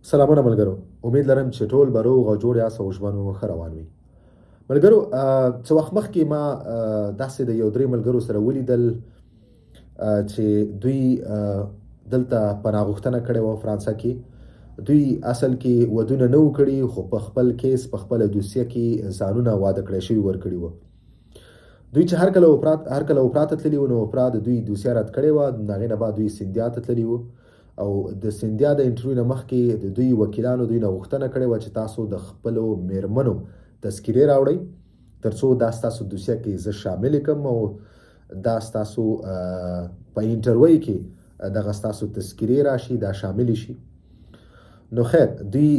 سلامونه ملګرو. امید لرم چې ټول به روغ او جوړ یاست او ژوند مو ښه روان وي. ملګرو، څه وخت مخکې ما داسې د یو درې ملګرو سره ولیدل چې دوی دلته پناه غوښتنه کړې وه فرانسه کې. دوی اصل کې ودونه نه وو کړي، خو په خپل کیس په خپله دوسیه کې ځانونه واده کړی شوي ورکړي وه. دوی چې هر کله اوپرا ته تللي وو، نو اوپرا د دوی دوسیه رد کړې وه. د هغې نه بعد دوی سیندیا ته تللي وو، او د سیندیا د انټرویو نه مخکې د دوی وکیلانو دوی نه غوښتنه کړې وه چې تاسو د خپلو میرمنو تذکیرې راوړئ، ترڅو دا ستاسو دوسیه کې زه شامل کړم او دا ستاسو په انټرویو کې دغه ستاسو تذکیرې راشي، دا شامل شي. نو خیر، دوی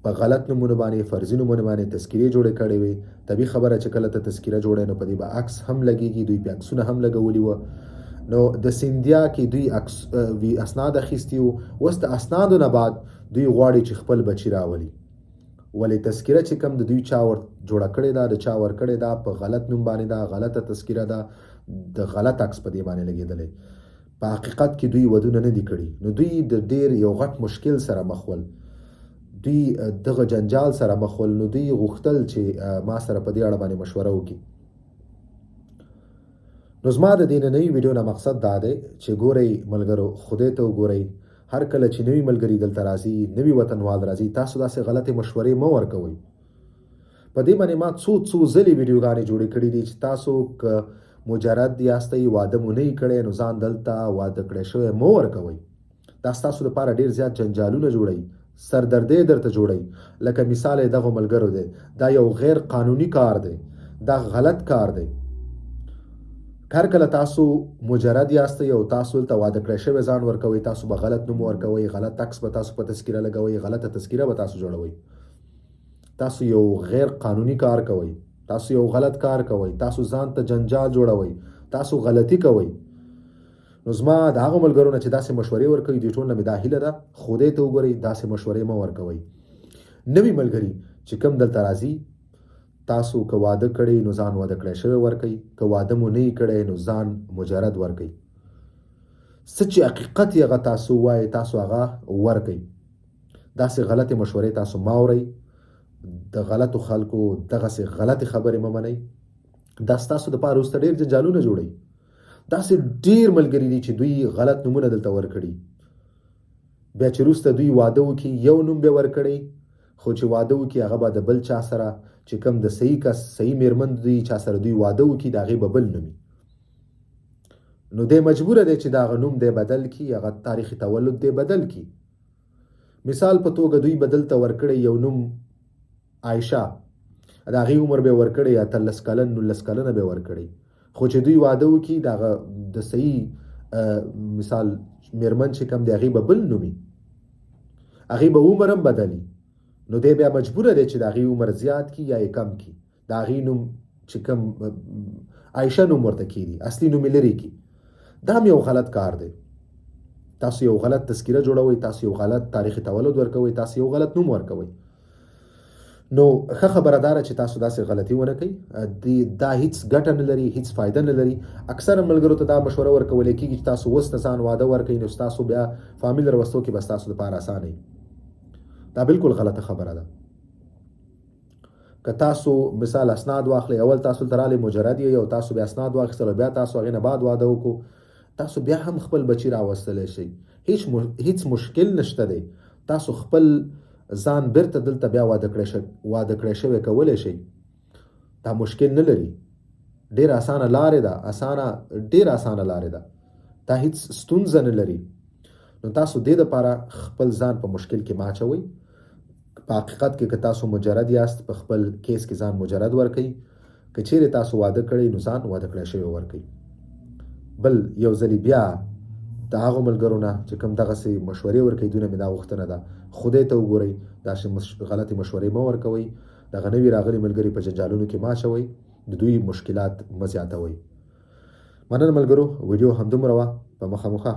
په غلط نومونه باندې، فرضي نومونه باندې تذکیرې جوړې کړې وې. طبیعي خبره چې کله ته تذکیره جوړې نو په دې به عکس هم لګېږي. دوی په عکسونه هم لګولي وه. نو د سیندیا کې دوی اسناد اخیستي وو. اوس د اسنادو نه بعد دوی غواړي چې خپل بچي راولي. ولې تذکیره چې کوم د دوی چا ور جوړه کړې ده، د چا ور کړې ده، په غلط نوم باندې ده، غلطه تذکیره ده، د غلط عکس په دې باندې لګېدلی. په حقیقت کې دوی ودونه نه دي کړي. نو دوی د ډېر یو غټ مشکل سره مخ ول. دوی دغه جنجال سره مخ ول. نو دوی غوښتل چې ما سره په دې اړه باندې مشوره وکړي. نو زما د دې نننۍ ویډیو نه مقصد دا دی چې ګورئ ملګرو، خدای ته وګورئ. هر کله چې نوي ملګري دلته راځي، نوي وطنوال راځي، تاسو داسې غلطې مشورې مه ورکوئ. په دې باندې ما څو ځلې ویډیوګانې جوړې کړي دي چې تاسو که مجرد یاستئ، واده مو نه یې کړی، نو ځان دلته واده کړی شوی مه ورکوئ. دا ستاسو لپاره ډېر زیات جنجالونه جوړوي، سردردې درته جوړوي. لکه مثال یې دغو ملګرو دی. دا یو غیر قانوني کار دی، دا غلط کار دی. هر کله تاسو مجرد یاستئ او تاسو دلته واده کړی شوی ځان ورکوئ، تاسو به غلط نوم ورکوئ، غلط عکس به تاسو په تذکیره لګوئ، غلطه تذکیره به تاسو جوړوئ. تاسو یو غیر قانوني کار کوئ، تاسو یو غلط کار کوئ، تاسو ځان ته جنجال جوړوئ، تاسو غلطي کوئ. نو زما د هغو ملګرو نه چې داسې مشورې ورکوي، دوی ټول نه مې دا هیله ده، خدای ته وګورئ، داسې مشورې مه ورکوئ. نوي ملګري چې کوم دلته راځي، تاسو که واده کړی نو ځان واده کړی شوی ورکئ، که واده مو نه یې کړی نو ځان مجرد ورکئ. څه چې حقیقت یې هغه تاسو وایئ، تاسو هغه ورکئ. داسې غلطې مشورې تاسو مه اورئ. د غلطو خلکو دغسې غلطې خبرې مه منئ. دا ستاسو دپاره وروسته ډېر جنجالونه جوړوي. داسې ډېر ملګري دي چې دوی غلط نومونه دلته ورکړي. بیا چې وروسته دوی واده وکړي، یو نوم به ورکړي، خو چې واده وکړي هغه به د بل چا سره، چې کوم د صحیح کس، صحیح میرمن دوی چا سره دوی واده وکړي، د هغې به بل نومي. نو دی مجبوره دی چې د هغه نوم دی بدل کړي، هغه تاریخ تولد دی بدل کړي. مثال په توګه دوی به دلته ورکړی یو نوم عایشه، د هغې عمر به یې ورکړی 18 کلن 19 کلنه به یې ورکړی. خو چې دوی واده وکړي، د صحیح مثال میرمن چې کوم دی هغې به بل نومي، هغې به عمر هم بدلي. نو دی بیا مجبوره دی چې د هغې عمر زیات کړي یا یې کم کړي. د هغې نوم چې کوم عایشه نوم ورته کېږي، اصلي نوم یې لرې کړي. دا هم یو غلط کار دی. تاسو یو غلط تذکیره جوړوئ، تاسو یو غلط تاریخ تولد ورکوئ، تاسو یو غلط نوم ورکوئ. نو ښه خبره دا ده چې تاسو داسې غلطي ونه کوئ. دا هیڅ ګټه نه لري، هیڅ فایده نه لري. اکثره ملګرو ته دا مشوره ورکولی کېږي چې تاسو اوس نه ځان واده ورکوئ، نو ستاسو بیا فامیل راوستو کې به ستاسو لپاره اسانه وي. دا بالکل غلطه خبره ده. که تاسو مثال اسناد واخلئ، اول تاسو دلته راغلئ مجرد یې، او تاسو بیا اسناد واخیستل او بیا تاسو هغې نه بعد واده وکړو، تاسو بیا هم خپل بچي راوستلی شئ. هیڅ مشکل نشته دی. تاسو خپل ځان بیرته دلته بیا واده کړی شوی کولی شئ. دا مشکل نه لري. ډېره اسانه لارې ده، ډېره اسانه لارې ده. دا هیڅ ستونزه نه لري. نو تاسو دې دپاره خپل ځان په مشکل کې مه اچوئ. په حقیقت کې که تاسو مجرد یاست، په خپل کیس کې ځان مجرد ورکئ. که چیرې تاسو واده کړئ نو ځان واده کړی شوی ورکئ. بل یو ځلې بیا د هغو ملګرو نه چې کوم دغسې مشورې ورکوي، دوی نه مې دا غوښتنه ده، خدای ته وګورئ، داسې غلطې مشورې مه ورکوئ. دغه نوي راغلي ملګري په جنجالونو کې مه اچوئ، د دوی مشکلات مه زیاتوئ. مننه ملګرو، ویډیو همدومره وه. په مخه.